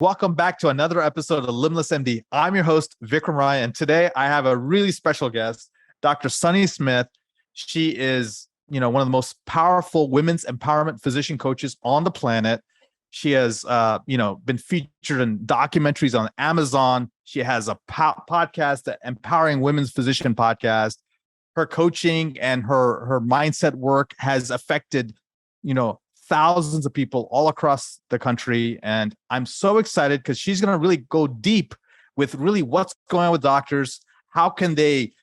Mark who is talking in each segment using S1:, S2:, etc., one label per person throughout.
S1: Welcome back to another episode of Limitless MD. I'm your host, Vikram Raya, and today I have a really special guest, Dr. Sunny Smith. She is, one of the most powerful women's empowerment physician coaches on the planet. She has, been featured in documentaries on Amazon. She has a podcast, the Empowering Women's Physician podcast. Her coaching and her mindset work has affected, thousands of people all across the country. And I'm so excited because she's going to really go deep with really what's going on with doctors. How can they,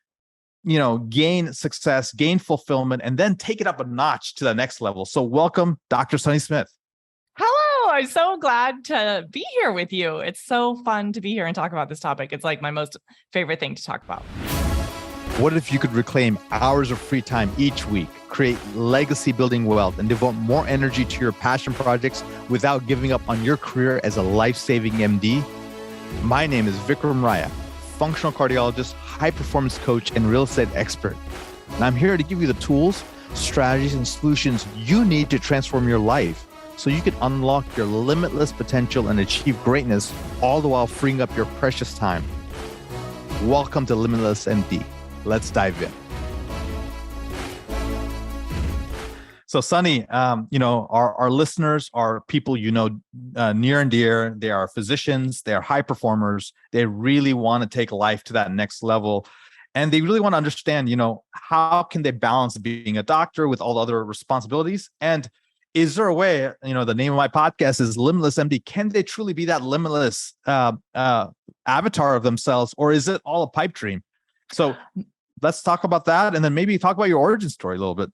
S1: gain success, gain fulfillment, and then take it up a notch to the next level. So welcome, Dr. Sunny Smith.
S2: Hello, I'm so glad to be here with you. It's so fun to be here and talk about this topic. It's like my most favorite thing to talk about.
S1: What if you could reclaim hours of free time each week, create legacy building wealth, and devote more energy to your passion projects without giving up on your career as a life-saving MD? My name is Vikram Raya, functional cardiologist, high performance coach, and real estate expert. And I'm here to give you the tools, strategies, and solutions you need to transform your life so you can unlock your limitless potential and achieve greatness, all the while freeing up your precious time. Welcome to Limitless MD. Let's dive in. So Sunny, our listeners are people near and dear. They are physicians. They are high performers. They really want to take life to that next level. And they really want to understand, how can they balance being a doctor with all the other responsibilities? And is there a way, the name of my podcast is Limitless MD. Can they truly be that limitless avatar of themselves, or is it all a pipe dream? So let's talk about that, and then maybe talk about your origin story a little bit.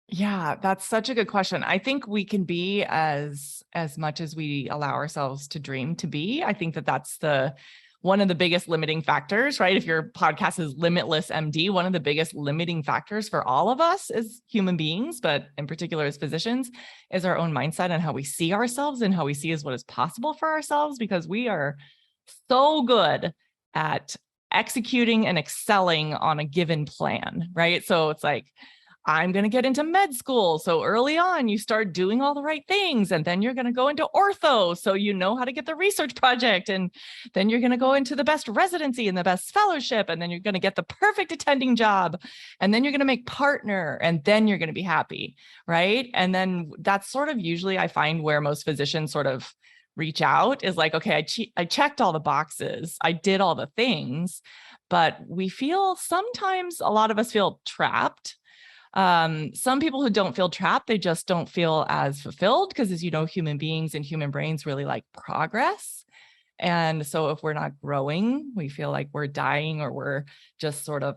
S2: Yeah, that's such a good question. I think we can be as much as we allow ourselves to dream to be. I think that's one of the biggest limiting factors, right? If your podcast is Limitless MD, one of the biggest limiting factors for all of us as human beings, but in particular as physicians, is our own mindset and how we see ourselves and how we see as what is possible for ourselves, because we are so good at executing and excelling on a given plan, right? So it's like, I'm going to get into med school. So early on, you start doing all the right things, and then you're going to go into ortho. So you know how to get the research project, and then you're going to go into the best residency and the best fellowship, and then you're going to get the perfect attending job, and then you're going to make partner, and then you're going to be happy, right? And then that's sort of usually I find where most physicians sort of reach out is like, okay, I checked all the boxes. I did all the things, but we feel sometimes a lot of us feel trapped. Some people who don't feel trapped, they just don't feel as fulfilled because, as you know, human beings and human brains really like progress. And so if we're not growing, we feel like we're dying or we're just sort of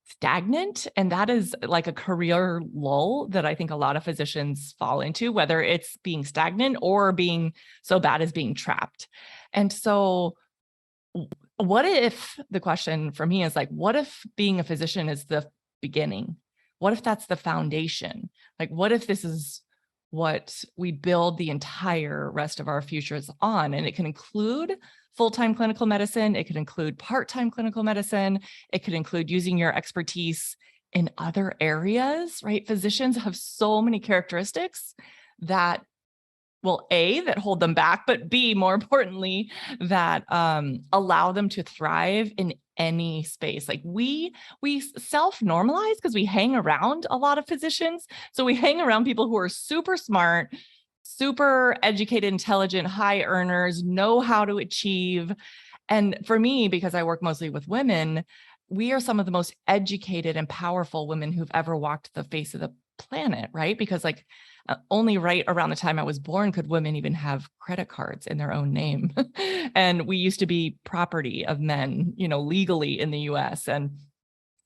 S2: stagnant. And that is like a career lull that I think a lot of physicians fall into, whether it's being stagnant or being so bad as being trapped. And so what if the question for me is like, what if being a physician is the beginning? What if that's the foundation? Like, what if this is what we build the entire rest of our futures on? And it can include full-time clinical medicine. It could include part-time clinical medicine. It could include using your expertise in other areas, right? Physicians have so many characteristics that, well, A, that hold them back, but B, more importantly, that allow them to thrive in any space. Like we self-normalize because we hang around a lot of physicians. So we hang around people who are super smart, super educated, intelligent, high earners, know how to achieve. And for me, because I work mostly with women, we are some of the most educated and powerful women who've ever walked the face of the planet, right? Because only right around the time I was born could women even have credit cards in their own name. And we used to be property of men, legally in the US. And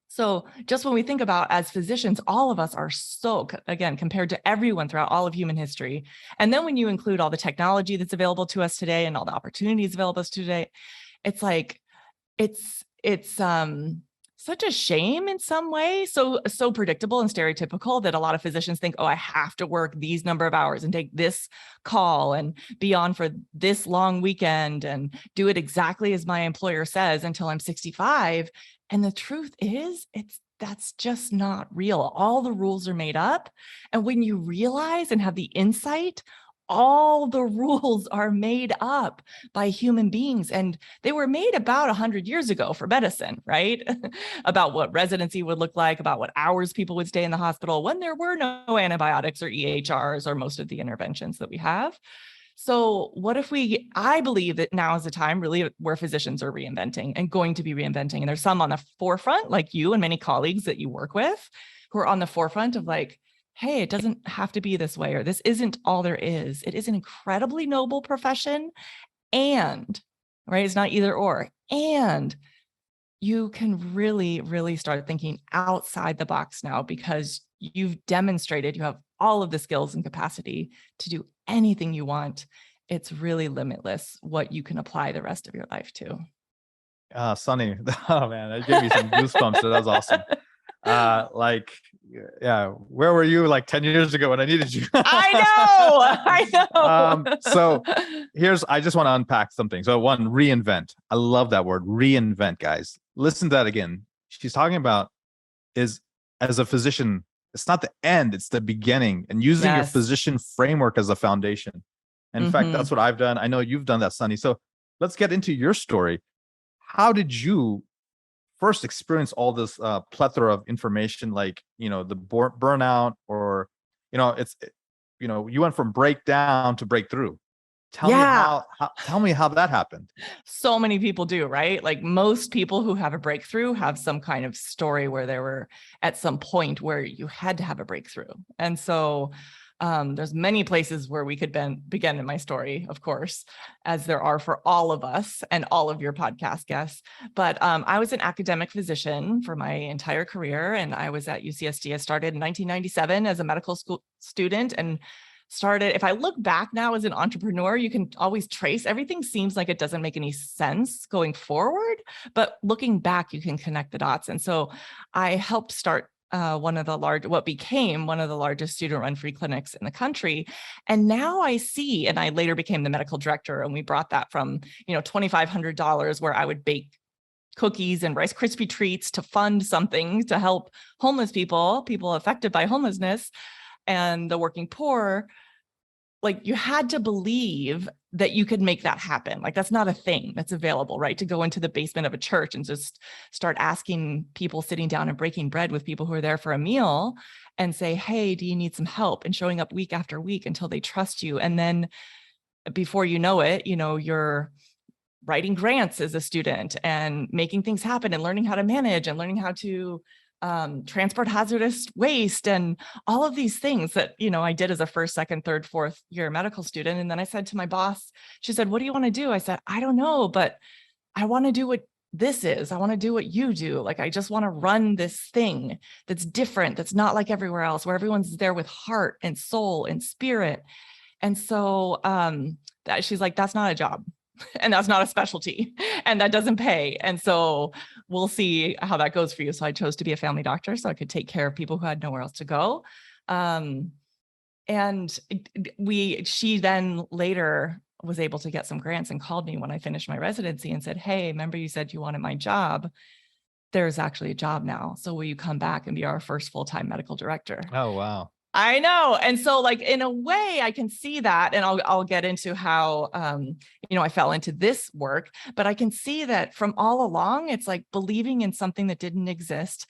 S2: so just when we think about as physicians, all of us are so, again, compared to everyone throughout all of human history. And then when you include all the technology that's available to us today and all the opportunities available to us today, it's like, it's such a shame in some way, so predictable and stereotypical that a lot of physicians think, oh, I have to work these number of hours and take this call and be on for this long weekend and do it exactly as my employer says until I'm 65. And the truth is, that's just not real. All the rules are made up. And when you realize and have the insight, all the rules are made up by human beings, and they were made about 100 years ago for medicine, right? About what residency would look like, about what hours people would stay in the hospital when there were no antibiotics or EHRs or most of the interventions that we have. So what if I believe that now is the time really where physicians are reinventing and going to be reinventing. And there's some on the forefront, like you and many colleagues that you work with, who are on the forefront of like, hey, it doesn't have to be this way, or this isn't all there is. It is an incredibly noble profession. And, right, it's not either or. And you can really, really start thinking outside the box now, because you've demonstrated you have all of the skills and capacity to do anything you want. It's really limitless what you can apply the rest of your life to.
S1: Sunny, oh man, that gave me some goosebumps. That was awesome. Like, yeah, where were you like 10 years ago when I needed you?
S2: I know.
S1: So I just want to unpack something. So one, reinvent. I love that word, reinvent, guys. Listen to that again. She's talking about is, as a physician, it's not the end, it's the beginning, and using your physician framework as a foundation. In fact, that's what I've done. I know you've done that, Sunny. So let's get into your story. How did you first experience all this plethora of information, like, the burnout, or, you went from breakdown to breakthrough. Tell me how that happened.
S2: So many people do, right? Like most people who have a breakthrough have some kind of story where they were at some point where you had to have a breakthrough. And so there's many places where we could begin in my story, of course, as there are for all of us and all of your podcast guests. But I was an academic physician for my entire career, and I was at UCSD. I started in 1997 as a medical school student, and if I look back now as an entrepreneur, you can always trace, everything seems like it doesn't make any sense going forward, but looking back, you can connect the dots. And so I helped start what became one of the largest student-run free clinics in the country. And now I see, and I later became the medical director, and we brought that from, $2,500 where I would bake cookies and Rice Krispie treats to fund something to help homeless people affected by homelessness and the working poor. Like, you had to believe that you could make that happen. Like, that's not a thing that's available, right? To go into the basement of a church and just start asking people, sitting down and breaking bread with people who are there for a meal, and say, hey, do you need some help? And showing up week after week until they trust you. And then before you know it, you're writing grants as a student and making things happen and learning how to manage and learning how to transport hazardous waste and all of these things that, I did as a first, second, third, fourth year medical student. And then I said to my boss, she said, what do you want to do? I said, I don't know, but I want to do what this is. I want to do what you do. Like, I just want to run this thing that's different, that's not like everywhere else, where everyone's there with heart and soul and spirit. And so she's like, that's not a job. And that's not a specialty, and that doesn't pay. And so we'll see how that goes for you. So I chose to be a family doctor so I could take care of people who had nowhere else to go. And she then later was able to get some grants and called me when I finished my residency and said, hey, remember you said you wanted my job? There's actually a job now. So will you come back and be our first full-time medical director?
S1: Oh, wow.
S2: I know. And so, like, in a way I can see that, and I'll get into how, I fell into this work, but I can see that from all along, it's like believing in something that didn't exist.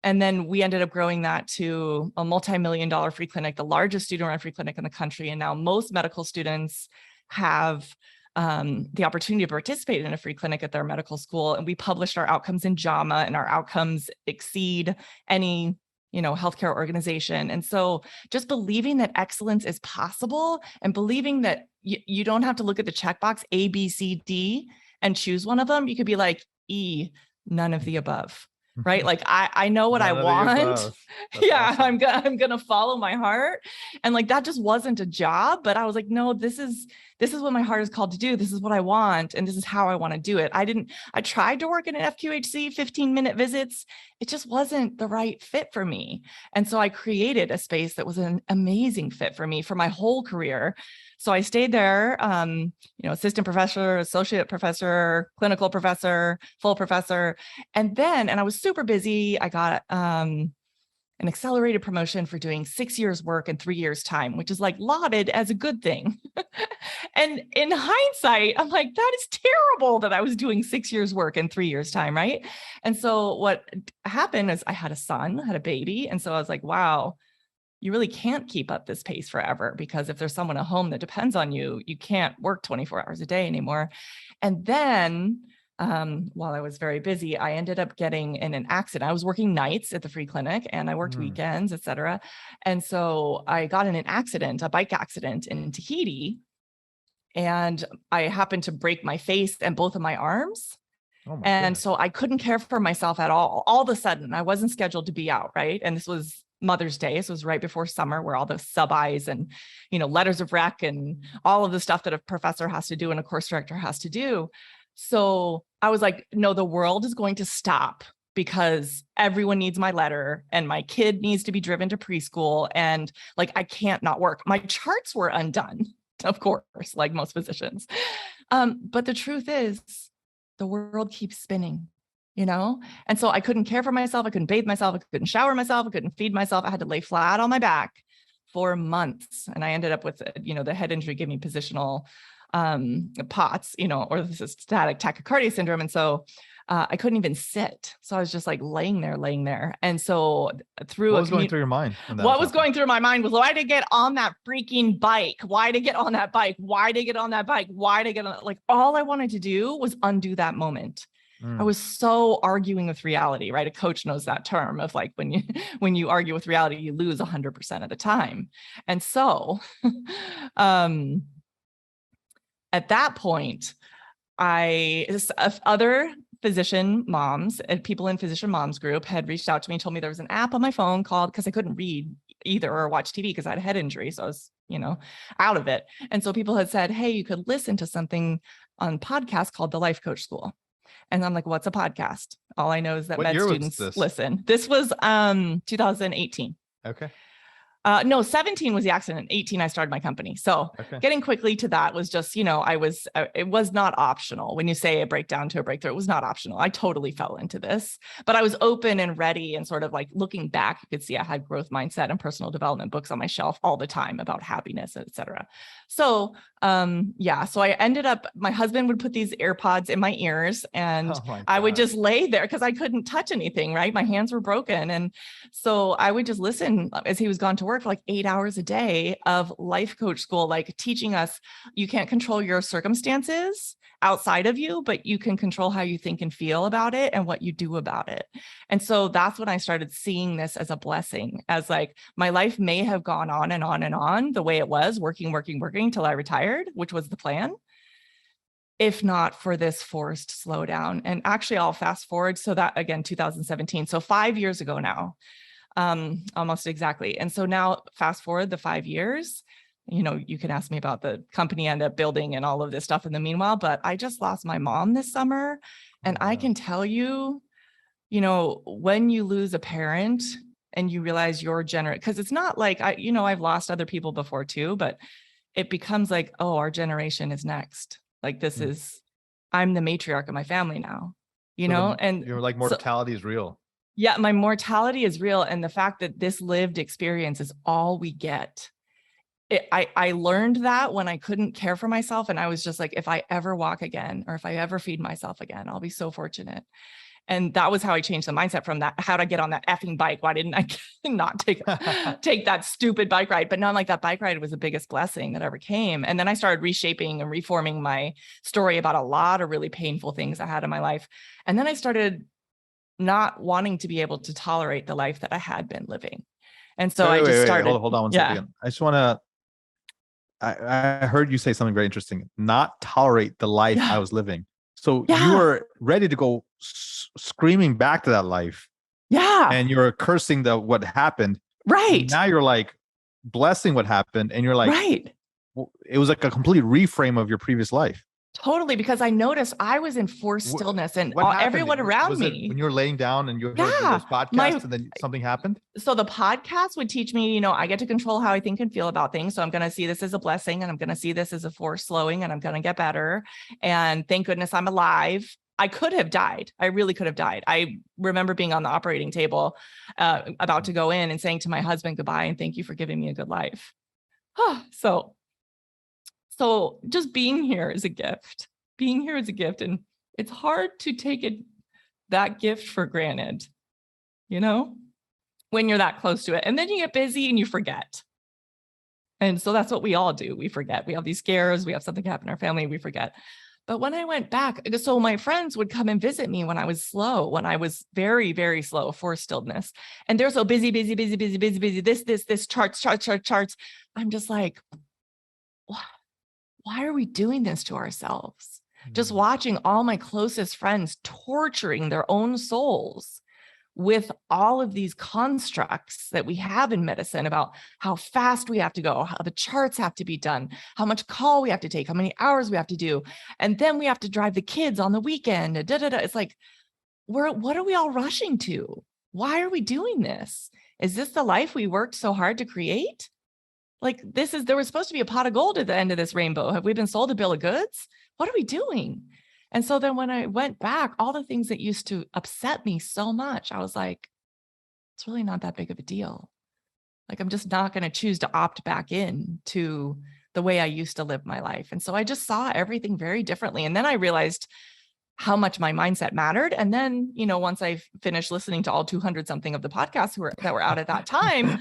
S2: And then we ended up growing that to a multi-million-dollar free clinic, the largest student-run free clinic in the country. And now most medical students have the opportunity to participate in a free clinic at their medical school. And we published our outcomes in JAMA, and our outcomes exceed any healthcare organization. And so just believing that excellence is possible, and believing that you don't have to look at the checkbox A, B, C, D and choose one of them. You could be like E, none of the above, right? Like, I know what I want. Yeah, awesome. I'm gonna follow my heart. And like, that just wasn't a job, but I was like, no, this is what my heart is called to do. This is what I want. And this is how I want to do it. I tried to work in an FQHC, 15-minute visits. It just wasn't the right fit for me. And so I created a space that was an amazing fit for me for my whole career. So I stayed there, assistant professor, associate professor, clinical professor, full professor. And I was super busy. I got an an accelerated promotion for doing 6 years work in 3 years time, which is like lauded as a good thing. And in hindsight, I'm like, that is terrible that I was doing 6 years work in 3 years time. Right. And so what happened is I had a son, had a baby. And so I was like, wow, you really can't keep up this pace forever, because if there's someone at home that depends on you, you can't work 24 hours a day anymore. And then while I was very busy, I ended up getting in an accident. I was working nights at the free clinic and I worked weekends, et cetera. And so I got in an accident, a bike accident in Tahiti. And I happened to break my face and both of my arms. And so I couldn't care for myself at all. All of a sudden, I wasn't scheduled to be out, right? And this was Mother's Day. This was right before summer, where all the sub-Is and, letters of rec and all of the stuff that a professor has to do and a course director has to do. So I was like, no, the world is going to stop because everyone needs my letter and my kid needs to be driven to preschool. And like, I can't not work. My charts were undone, of course, like most physicians. But the truth is, the world keeps spinning. And so I couldn't care for myself. I couldn't bathe myself. I couldn't shower myself. I couldn't feed myself. I had to lay flat on my back for months. And I ended up with, the head injury gave me positional POTS, or this is static tachycardia syndrome. And so I couldn't even sit. So I was just like laying there. And so what
S1: was going through your mind?
S2: What was going through my mind was, why to get on that freaking bike? Why to get on that bike? Why to get on that bike? Why to get on? Like, all I wanted to do was undo that moment. I was so arguing with reality, right? A coach knows that term of like, when you argue with reality, you lose 100% of the time. And so, at that point, other physician moms and people in physician moms group had reached out to me and told me there was an app on my phone called, because I couldn't read either or watch TV because I had a head injury. So I was, out of it. And so people had said, hey, you could listen to something on podcast called the Life Coach School. And I'm like, what's a podcast? All I know is that med students listen. This was 2018.
S1: Okay.
S2: No, 17 was the accident. 18, I started my company. So getting quickly to that was just, it was not optional. When you say a breakdown to a breakthrough, it was not optional. I totally fell into this, but I was open and ready, and sort of like looking back, you could see I had growth mindset and personal development books on my shelf all the time about happiness, et cetera. So, so I ended up, my husband would put these AirPods in my ears and I would just lay there because I couldn't touch anything, right? My hands were broken. And so I would just listen as he was gone to work for like 8 hours a day of Life Coach School, like teaching us, you can't control your circumstances outside of you, but you can control how you think and feel about it and what you do about it. And so that's when I started seeing this as a blessing, as like my life may have gone on and on and on the way it was, working till I retired, which was the plan, if not for this forced slowdown. And actually I'll fast forward. So that, again, 2017. So 5 years ago now, almost exactly. And so now fast forward the 5 years, you can ask me about the company I ended up building and all of this stuff in the meanwhile, but I just lost my mom this summer. And I can tell you, when you lose a parent and you realize you're because it's not like I've lost other people before too, but it becomes like, oh, our generation is next. Like I'm the matriarch of my family now, and
S1: you're like, mortality is real.
S2: Yeah, my mortality is real. And the fact that this lived experience is all we get. I learned that when I couldn't care for myself. And I was just like, if I ever walk again, or if I ever feed myself again, I'll be so fortunate. And that was how I changed the mindset from that. How'd I get on that effing bike? Why didn't I not take that stupid bike ride? But now I'm like, that bike ride was the biggest blessing that ever came. And then I started reshaping and reforming my story about a lot of really painful things I had in my life. And then I started not wanting to be able to tolerate the life that I had been living. And so I just started.
S1: Hold on one second. I just want to, I heard you say something very interesting, not tolerate the life I was living. So you were ready to go screaming back to that life.
S2: Yeah.
S1: And you're cursing what happened.
S2: Right.
S1: And now you're like blessing what happened. And you're like,
S2: right.
S1: It was like a complete reframe of your previous life.
S2: Totally, because I noticed I was in forced stillness and everyone around me.
S1: When you were laying down and you were doing those podcasts and then something happened?
S2: So the podcast would teach me, I get to control how I think and feel about things. So I'm going to see this as a blessing and I'm going to see this as a force slowing and I'm going to get better. And thank goodness I'm alive. I could have died. I really could have died. I remember being on the operating table, about to go in and saying to my husband goodbye and thank you for giving me a good life. So just being here is a gift. Being here is a gift, and it's hard to take that gift for granted, when you're that close to it. And then you get busy and you forget. And so that's what we all do. We forget. We have these scares. We have something happen in our family. We forget. But when I went back, so my friends would come and visit me when I was slow, when I was very, very slow for stillness. And they're so busy. This charts. I'm just like, why are we doing this to ourselves? Just watching all my closest friends torturing their own souls with all of these constructs that we have in medicine about how fast we have to go, how the charts have to be done, how much call we have to take, how many hours we have to do. And then we have to drive the kids on the weekend. It's like, what are we all rushing to? Why are we doing this? Is this the life we worked so hard to create? Like there was supposed to be a pot of gold at the end of this rainbow. Have we been sold a bill of goods? What are we doing? And so then when I went back, all the things that used to upset me so much, I was like, it's really not that big of a deal. Like, I'm just not going to choose to opt back in to the way I used to live my life. And so I just saw everything very differently. And then I realized how much my mindset mattered. And then, once I finished listening to all 200 something of the podcasts that were out at that time,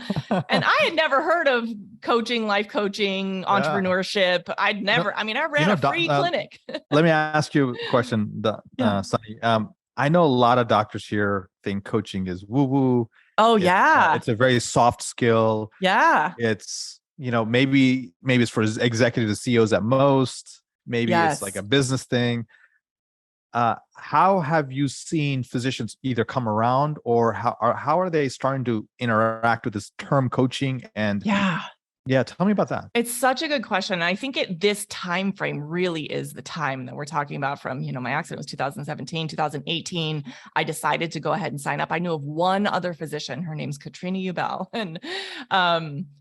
S2: and I had never heard of coaching, life coaching, entrepreneurship. I ran a free clinic.
S1: Let me ask you a question, Sunny. I know a lot of doctors here think coaching is woo-woo.
S2: Oh, yeah.
S1: It's a very soft skill.
S2: Yeah.
S1: It's, maybe it's for executives and CEOs at most. Maybe it's like a business thing. How have you seen physicians either come around, or how are they starting to interact with this term coaching? And tell me about that.
S2: It's such a good question. I think this time frame really is the time that we're talking about. From, my accident was 2017, 2018. I decided to go ahead and sign up. I knew of one other physician. Her name's Katrina Ubel. And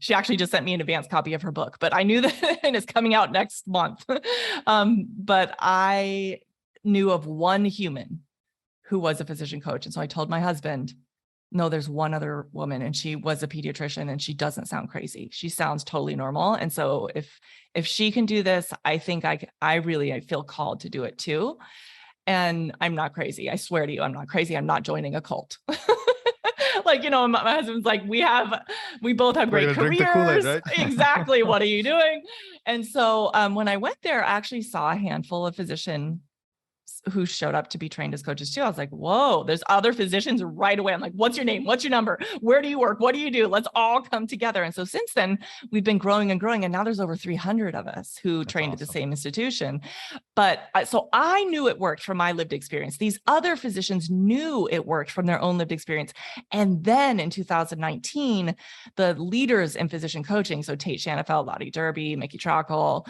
S2: she actually just sent me an advanced copy of her book, but I knew that and it's coming out next month. But I knew of one human who was a physician coach. And so I told my husband, no, there's one other woman, and she was a pediatrician, and she doesn't sound crazy. She sounds totally normal. And so if she can do this, I think I feel called to do it too. And I'm not crazy. I swear to you, I'm not crazy. I'm not joining a cult. My husband's like, we both have great careers. Drink the Kool-Aid, right? Exactly. What are you doing? And so when I went there, I actually saw a handful of physicians who showed up to be trained as coaches too. I was like, whoa, there's other physicians right away. I'm like, what's your name? What's your number? Where do you work? What do you do? Let's all come together. And so since then, we've been growing and growing. And now there's over 300 of us who trained at the same institution. But so I knew it worked from my lived experience. These other physicians knew it worked from their own lived experience. And then in 2019, the leaders in physician coaching, so Tate Shanafelt, Lottie Derby, Mickey Trockle,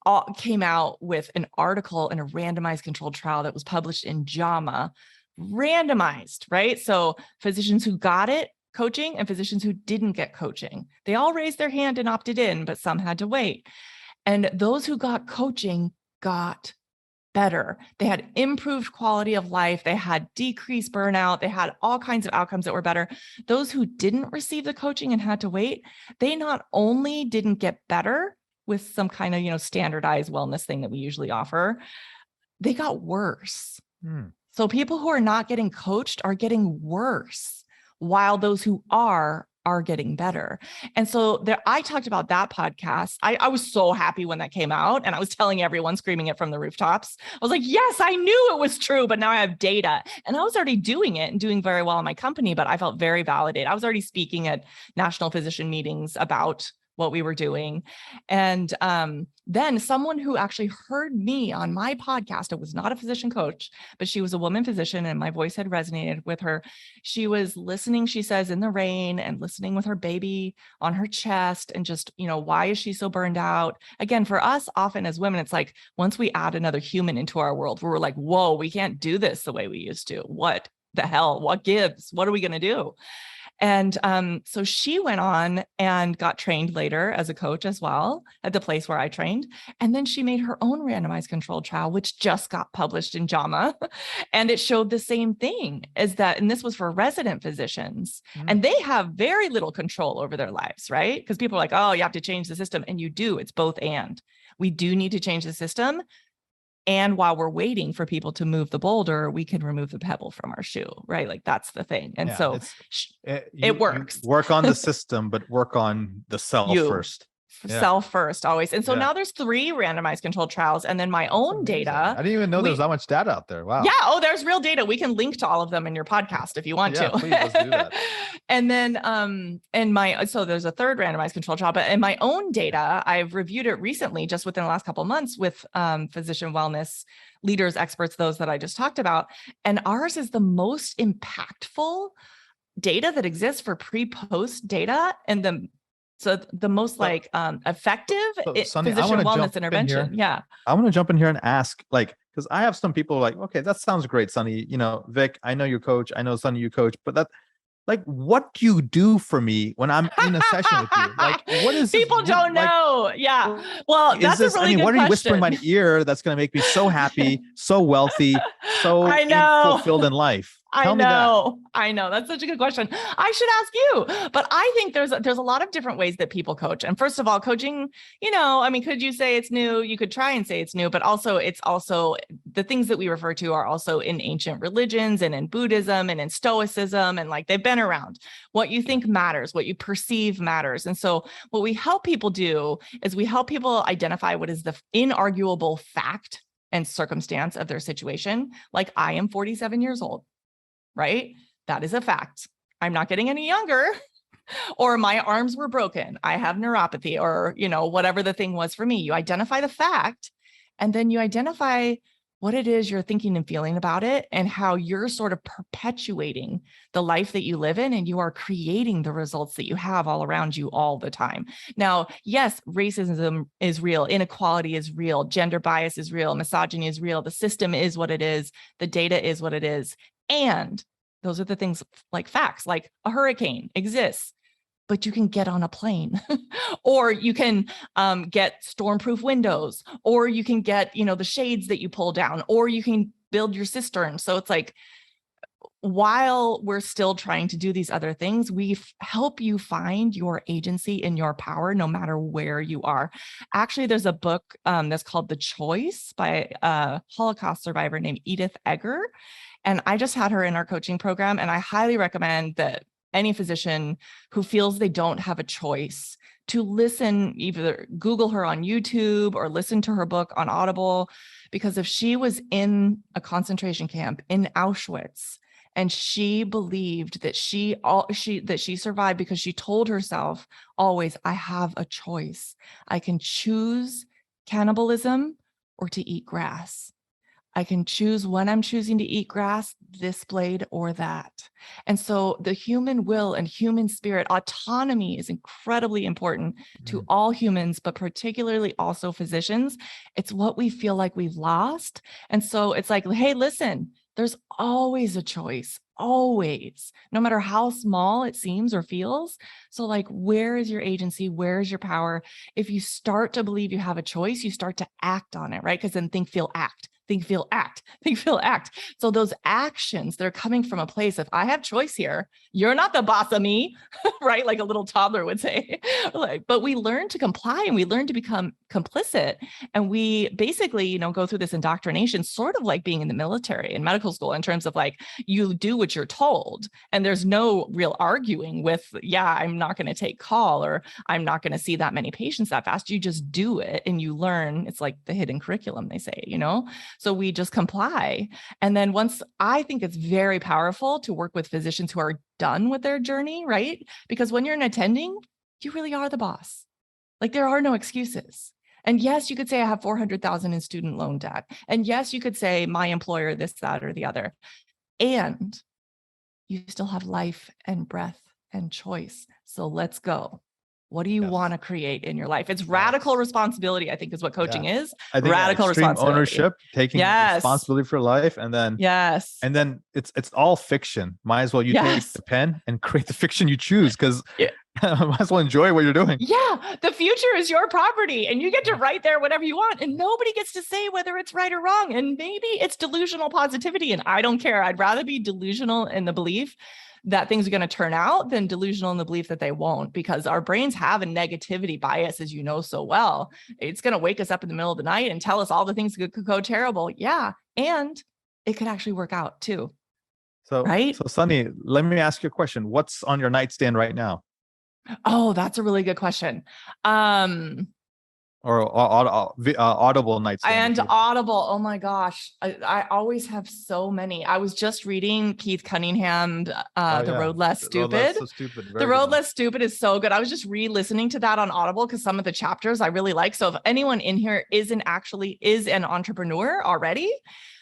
S2: all came out with an article in a randomized controlled trial that was published in JAMA, randomized, right? So physicians who got it coaching and physicians who didn't get coaching, they all raised their hand and opted in, but some had to wait. And those who got coaching got better. They had improved quality of life. They had decreased burnout. They had all kinds of outcomes that were better. Those who didn't receive the coaching and had to wait, they not only didn't get better with some kind of, standardized wellness thing that we usually offer, they got worse. So people who are not getting coached are getting worse, while those who are getting better. And so I talked about that podcast. I was so happy when that came out, and I was telling everyone, screaming it from the rooftops. I was like, yes, I knew it was true, but now I have data. And I was already doing it and doing very well in my company, but I felt very validated. I was already speaking at national physician meetings about what we were doing. And then someone who actually heard me on my podcast, it was not a physician coach, but she was a woman physician, and my voice had resonated with her. She was listening, she says, in the rain, and listening with her baby on her chest, and just, why is she so burned out? Again, for us, often as women, it's like, once we add another human into our world, we're like, whoa, we can't do this the way we used to. What the hell? What gives? What are we going to do? And so she went on and got trained later as a coach as well at the place where I trained. And then she made her own randomized controlled trial, which just got published in JAMA. And it showed the same thing as that. And this was for resident physicians. And they have very little control over their lives, right? Because people are like, oh, you have to change the system. And you do. It's both and. We do need to change the system. And while we're waiting for people to move the boulder, we can remove the pebble from our shoe, right? Like that's the thing. And so it works.
S1: You work on the system, but work on the self first.
S2: Self first, always. And so now there's 3 randomized controlled trials, and then my own data.
S1: I didn't even know there was that much data out there. Wow.
S2: Yeah. Oh, there's real data. We can link to all of them in your podcast if you want to.
S1: Please, let's do that.
S2: And then, so there's a 3rd randomized controlled trial, but in my own data, I've reviewed it recently, just within the last couple of months with physician wellness leaders, experts, those that I just talked about. And ours is the most impactful data that exists for pre-post data, and the most effective
S1: Sunny,
S2: physician wellness intervention. Yeah.
S1: I want to jump in here and ask, because I have some people like, okay, that sounds great, Sunny. Vic, I know you coach. I know Sunny, you coach, but what do you do for me when I'm in a session with you? What is
S2: people don't know? Yeah. Well, that's a really good
S1: what are you
S2: question.
S1: whispering in my ear that's going to make me so happy, so wealthy, so fulfilled in life? Tell me that.
S2: I know. That's such a good question. I should ask you, but I think there's a lot of different ways that people coach. And first of all, coaching, could you say it's new? You could try and say it's new, but it's also the things that we refer to are also in ancient religions and in Buddhism and in Stoicism. And they've been around. What you think matters, what you perceive matters. And so what we help people do is we help people identify what is the inarguable fact and circumstance of their situation. Like, I am 47 years old. Right? That is a fact. I'm not getting any younger, or my arms were broken. I have neuropathy, or, whatever the thing was for me. You identify the fact, and then you identify what it is you're thinking and feeling about it, and how you're sort of perpetuating the life that you live in, and you are creating the results that you have all around you all the time. Now, yes, racism is real. Inequality is real. Gender bias is real. Misogyny is real. The system is what it is. The data is what it is. And those are the things like facts, like a hurricane exists, but you can get on a plane, or you can get stormproof windows, or you can get, the shades that you pull down, or you can build your cistern. So it's while we're still trying to do these other things, we help you find your agency and your power, no matter where you are. Actually, there's a book that's called The Choice by a Holocaust survivor named Edith Egger. And I just had her in our coaching program, and I highly recommend that any physician who feels they don't have a choice to listen, either Google her on YouTube or listen to her book on Audible, because if she was in a concentration camp in Auschwitz and she believed that she survived because she told herself always, I have a choice. I can choose cannibalism or to eat grass. I can choose when I'm choosing to eat grass, this blade or that. And so the human will and human spirit, autonomy is incredibly important to all humans, but particularly also physicians. It's what we feel like we've lost. And so it's hey, listen, there's always a choice, always, no matter how small it seems or feels. So where is your agency? Where is your power? If you start to believe you have a choice, you start to act on it, right? Because then think, feel, act. Think, feel, act. Think, feel, act. So those actions, they're coming from a place of, I have choice here. You're not the boss of me, right? Like a little toddler would say. But we learn to comply, and we learn to become complicit. And we basically, go through this indoctrination, sort of like being in the military and medical school, in terms of you do what you're told. And there's no real arguing with, I'm not going to take call, or I'm not going to see that many patients that fast. You just do it and you learn. It's like the hidden curriculum, they say, So we just comply. And then I think it's very powerful to work with physicians who are done with their journey, right? Because when you're an attending, you really are the boss. There are no excuses. And yes, you could say I have 400,000 in student loan debt. And yes, you could say my employer, this, that, or the other. And you still have life and breath and choice. So let's go. What do you
S1: Yes.
S2: want to create in your life? It's radical responsibility, I think, is what coaching is.
S1: I think
S2: Radical
S1: extreme
S2: responsibility.
S1: ownership, taking responsibility for life, and then it's all fiction. Might as well you take the pen and create the fiction you choose, because might as well enjoy what you're doing.
S2: Yeah, the future is your property, and you get to write there whatever you want, and nobody gets to say whether it's right or wrong. And maybe it's delusional positivity, and I don't care. I'd rather be delusional in the belief that things are going to turn out than delusional in the belief that they won't, because our brains have a negativity bias, as you know so well. It's going to wake us up in the middle of the night and tell us all the things that could go terrible. Yeah. And it could actually work out too.
S1: So,
S2: right.
S1: So Sunny, let me ask you a question. What's on your nightstand right now?
S2: Oh, that's a really good question.
S1: Or audible nightstand.
S2: And Audible. Oh my gosh. I always have so many. I was just reading Keith Cunningham, The Road Less Stupid. The Road Less Stupid is so good. I was just re-listening to that on Audible because some of the chapters I really like. So if anyone in here is an entrepreneur already,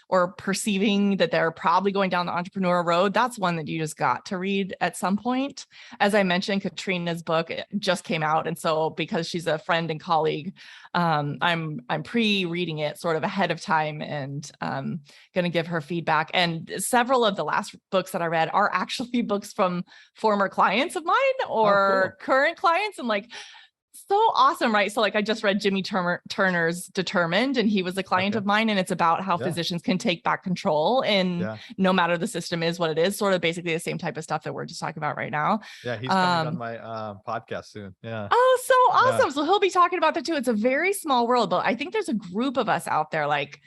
S2: or perceiving that they're probably going down the entrepreneurial road, that's one that you just got to read at some point. As I mentioned, Katrina's book just came out. And so because she's a friend and colleague, I'm pre-reading it sort of ahead of time, and going to give her feedback. And several of the last books that I read are actually books from former clients of mine or current clients. And like, so awesome, right? So like I just read Jimmy Turner's Determined, and he was a client of mine, and it's about how physicians can take back control and no matter the system is what it is, sort of basically the same type of stuff that we're just talking about right now.
S1: Yeah, he's coming on my podcast soon. Yeah.
S2: Oh, so awesome. So he'll be talking about that too. It's a very small world, but I think there's a group of us out there like,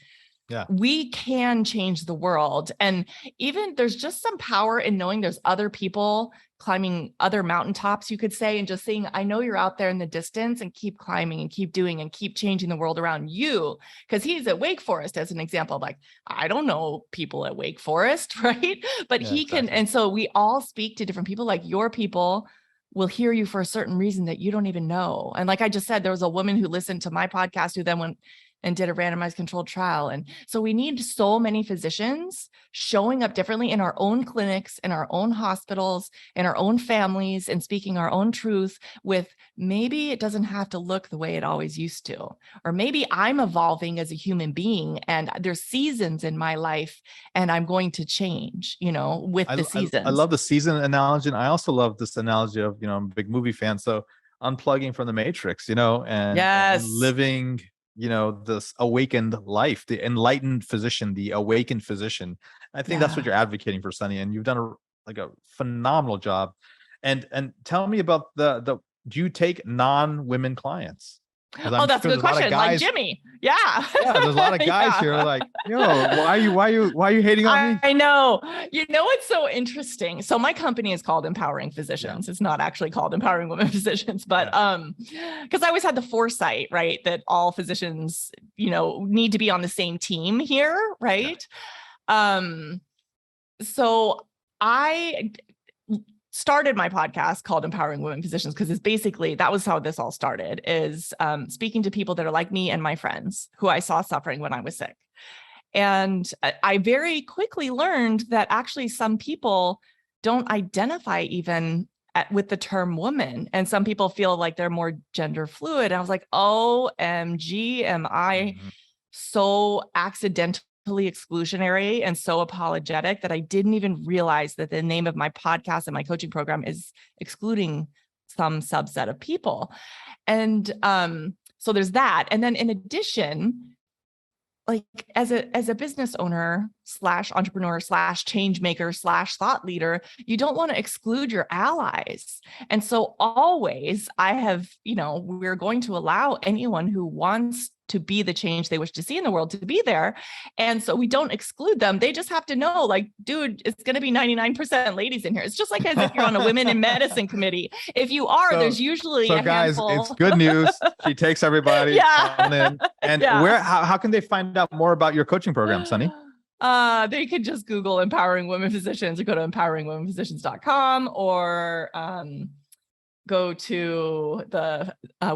S2: we can change the world. And even there's just some power in knowing there's other people climbing other mountaintops, you could say, and just saying, I know you're out there in the distance, and keep climbing and keep doing and keep changing the world around you. Because he's at Wake Forest as an example. Like, I don't know people at Wake Forest, right? But he can. And so we all speak to different people. Like, your people will hear you for a certain reason that you don't even know. And like I just said, there was a woman who listened to my podcast who then went and did a randomized controlled trial. And so we need so many physicians showing up differently in our own clinics, in our own hospitals, in our own families, and speaking our own truth with, maybe it doesn't have to look the way it always used to, or maybe I'm evolving as a human being and there's seasons in my life and I'm going to change, with the seasons.
S1: I love the season analogy. And I also love this analogy of, I'm a big movie fan. So unplugging from the Matrix, and living this awakened life, the enlightened physician, the awakened physician. I think that's what you're advocating for, Sunny, and you've done a phenomenal job. And tell me about do you take non-women clients?
S2: Oh, that's a good question. Like Jimmy. Yeah.
S1: Yeah, there's a lot of guys here like, why are you hating on me?
S2: I know. It's so interesting. So my company is called Empowering Physicians. It's not actually called Empowering Women Physicians, but because I always had the foresight, right, that all physicians, need to be on the same team here, right? So I started my podcast called Empowering Women Physicians because it's basically, that was how this all started, is speaking to people that are like me and my friends who I saw suffering when I was sick. And I very quickly learned that actually some people don't identify even with the term woman. And some people feel like they're more gender fluid. And I was like, OMG, am I so accidentally exclusionary and so apologetic that I didn't even realize that the name of my podcast and my coaching program is excluding some subset of people. And so there's that. And then in addition, like as a business owner / entrepreneur / change maker / thought leader, you don't want to exclude your allies. And so always I have, we're going to allow anyone who wants to be the change they wish to see in the world to be there. And so we don't exclude them. They just have to know, like, dude, it's going to be 99% ladies in here. It's just like as if you're on a women in medicine committee. If you are, there's usually a
S1: guys,
S2: handful.
S1: It's good news. She takes everybody on in. And how can they find out more about your coaching program, Sunny?
S2: They could just Google Empowering Women Physicians or go to empoweringwomenphysicians.com or go to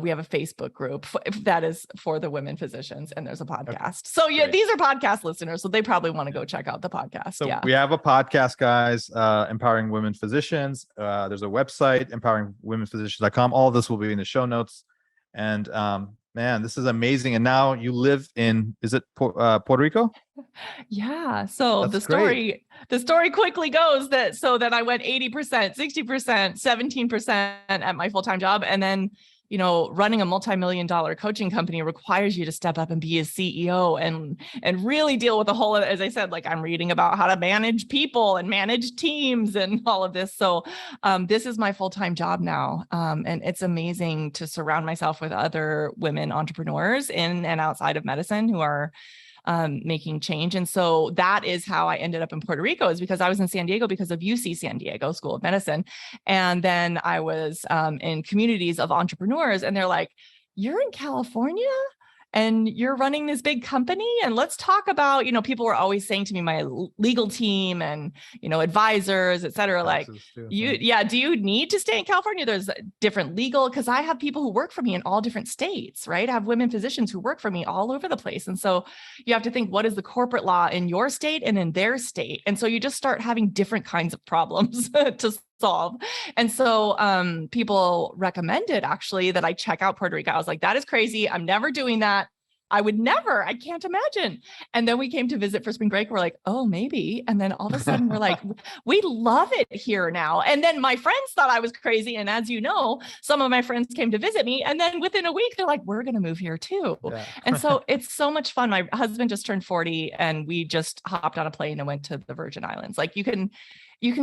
S2: we have a Facebook group that is for the women physicians, and there's a podcast. So yeah, these are podcast listeners, so they probably want to go check out the podcast.
S1: So we have a podcast, guys, Empowering Women Physicians. There's a website, empoweringwomenphysicians.com. All of this will be in the show notes. And man, this is amazing. And now you live in, is it Puerto Rico?
S2: Yeah. So the story quickly goes that I went 80%, 60%, 17% at my full-time job. And then, running a multi-million-dollar coaching company requires you to step up and be a CEO and really deal with the whole, as I said, like I'm reading about how to manage people and manage teams and all of this. So this is my full-time job now. And it's amazing to surround myself with other women entrepreneurs in and outside of medicine who are making change. And so that is how I ended up in Puerto Rico, is because I was in San Diego because of UC San Diego School of Medicine. And then I was in communities of entrepreneurs, and they're like, you're in California and you're running this big company. And let's talk about, people were always saying to me, my legal team and, advisors, et cetera, like do you need to stay in California? There's different legal, because I have people who work for me in all different states, right? I have women physicians who work for me all over the place. And so you have to think, what is the corporate law in your state and in their state? And so you just start having different kinds of problems to solve. And so people recommended actually that I check out Puerto Rico. I was like, that is crazy. I'm never doing that. I can't imagine. And then we came to visit for spring break. We're like, oh, maybe. And then all of a sudden we're like, we love it here now. And then my friends thought I was crazy. And as you know, some of my friends came to visit me. And then within a week, they're like, we're going to move here too. Yeah. And so it's so much fun. My husband just turned 40 and we just hopped on a plane and went to the Virgin Islands. Like you can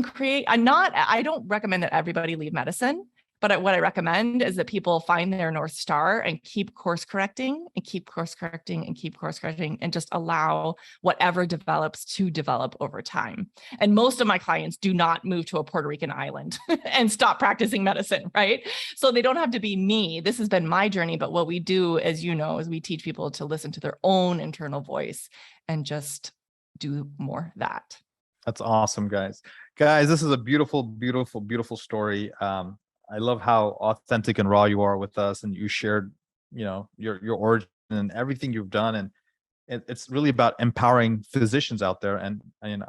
S2: create, I don't recommend that everybody leave medicine, but what I recommend is that people find their North Star and keep course correcting and keep course correcting and keep course correcting and just allow whatever develops to develop over time. And most of my clients do not move to a Puerto Rican island and stop practicing medicine, right? So they don't have to be me. This has been my journey, but what we do, as you know, is we teach people to listen to their own internal voice and just do more of that.
S1: That's awesome, guys. Guys, this is a beautiful, beautiful, beautiful story. I love how authentic and raw you are with us, and you shared, your origin and everything you've done, and it's really about empowering physicians out there. And I'm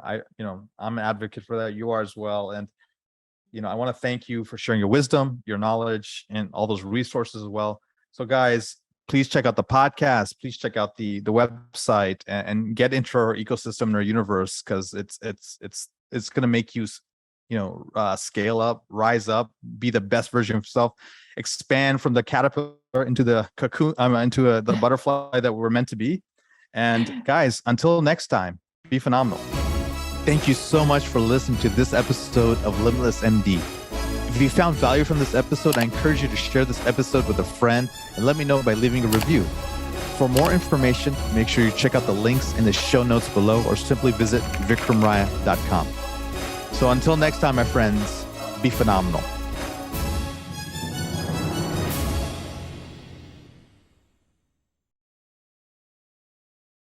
S1: an advocate for that. You are as well. And I want to thank you for sharing your wisdom, your knowledge, and all those resources as well. So, guys, please check out the podcast. Please check out the website and get into our ecosystem and our universe, because it's going to make you scale up, rise up, be the best version of yourself, expand from the caterpillar into the cocoon, into the butterfly that we're meant to be. And guys, until next time, be phenomenal. Thank you so much for listening to this episode of Limitless MD. If you found value from this episode, I encourage you to share this episode with a friend and let me know by leaving a review. For more information, make sure you check out the links in the show notes below or simply visit vikramraya.com. So until next time, my friends, be phenomenal.